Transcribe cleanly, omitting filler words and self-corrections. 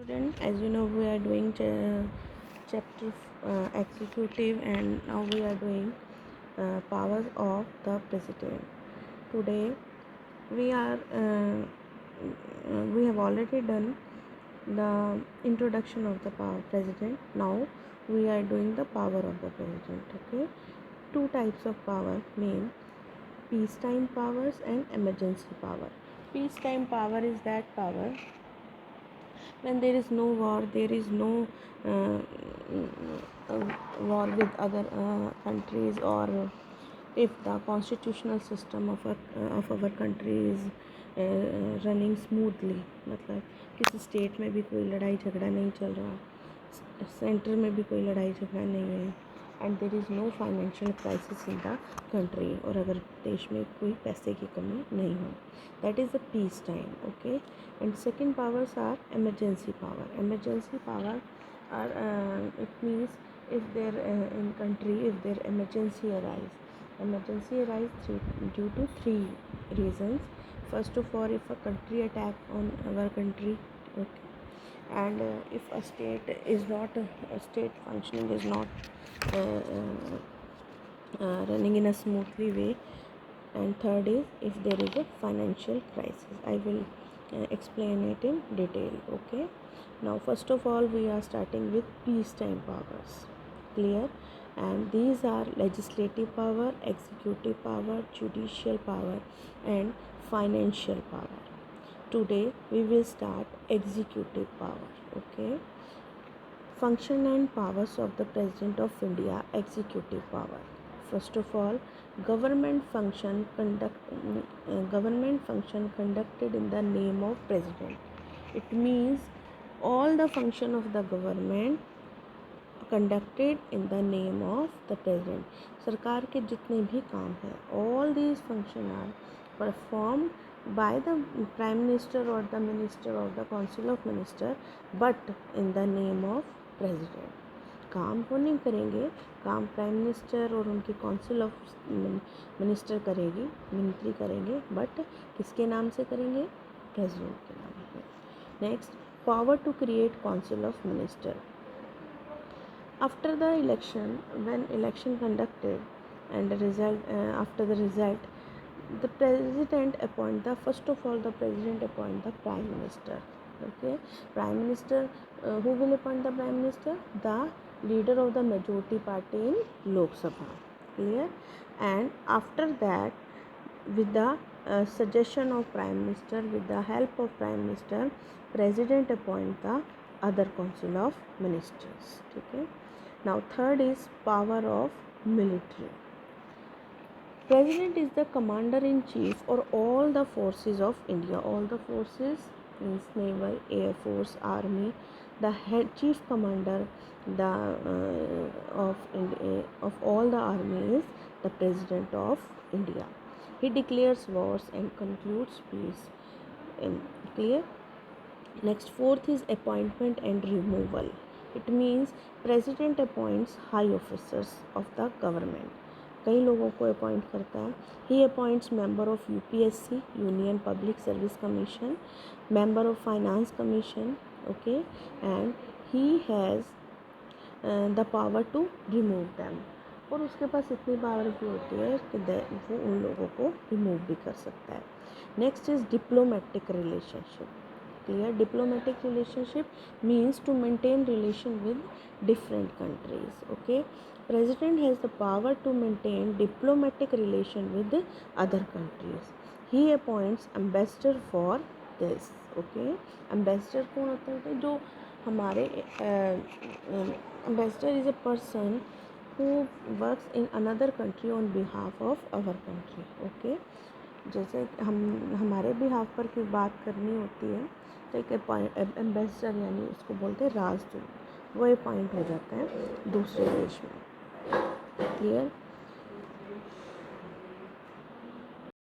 Student, as you know, we are doing chapter executive, and now we are doing powers of the president. Today we have already done the introduction of the power president. Now we are doing the power of the president. Okay, two types of power, main: peacetime powers and emergency power. Peacetime power is that power when there is no war, there is no uh, war with other countries, or if the constitutional system of our country is running smoothly, मतलब किसी state में भी कोई लड़ाई झगड़ा नहीं चल रहा, सेंटर में भी कोई लड़ाई झगड़ा नहीं है, and there is no financial crisis in the country, और अगर देश में कोई पैसे की कमी नहीं हो, that is the peace time. Okay, and second powers are emergency power. Emergency power are it means if there in country, if there emergency arise due to three reasons. First of all, if a country attack on our country, okay, and if a state is not a state functioning is not running in a smoothly way, and third is if there is a financial crisis. I will explain it in detail. Okay, now first of all we are starting with peacetime powers. Clear? And these are legislative power, executive power, judicial power, and financial power. Today we will start executive power. Okay, function and powers of the President of India. Executive power. First of all, government function conducted in the name of president. It means all the function of the government conducted in the name of the president. सरकार के जितने भी काम हैं, all these function are performed by the prime minister or the minister or the council of minister, but in the name of president. काम वो नहीं करेंगे, काम प्राइम मिनिस्टर और उनकी काउंसिल ऑफ मिनिस्टर करेगी, मंत्री करेंगे, बट किसके नाम से करेंगे? प्रेसिडेंट के नाम से. Next, power to create council of minister. After the election, when election conducted and the result, after the result, the president appoint the, first of all the president appoint the prime minister. Okay, prime minister, who will appoint the prime minister? The leader of the majority party in Lok Sabha. Clear? And after that, with the suggestion of prime minister, with the help of prime minister, president appoint the other council of ministers. Okay, now third is power of military. President is the commander in chief or all the forces of India. All the forces means naval, air force, army. The head chief commander of all the army is the president of India. He declares wars and concludes peace. Clear? Next, fourth is appointment and removal. It means president appoints high officers of the government. कई लोगों को appoint करता है. He appoints member of UPSC, union public service commission, member of finance commission. Okay, and he has the power to remove them. और उसके पास इतनी power भी होती है कि वो उन लोगों को रिमूव भी कर सकता है. Next is diplomatic relationship. Clear? Diplomatic relationship means to maintain relation with different countries. Okay, president has the power to maintain diplomatic relation with other countries. He appoints ambassador for this. Okay, ambassador कौन होता है? जो हमारे ambassador is a person who works in another country on behalf of our country. Okay, जैसे हमारे behalf पर कोई बात करनी होती है तो एक एम्बेसडर, यानी उसको बोलते हैं राजदूत, वो अपॉइंट हो जाता है दूसरे देश में. क्लियर?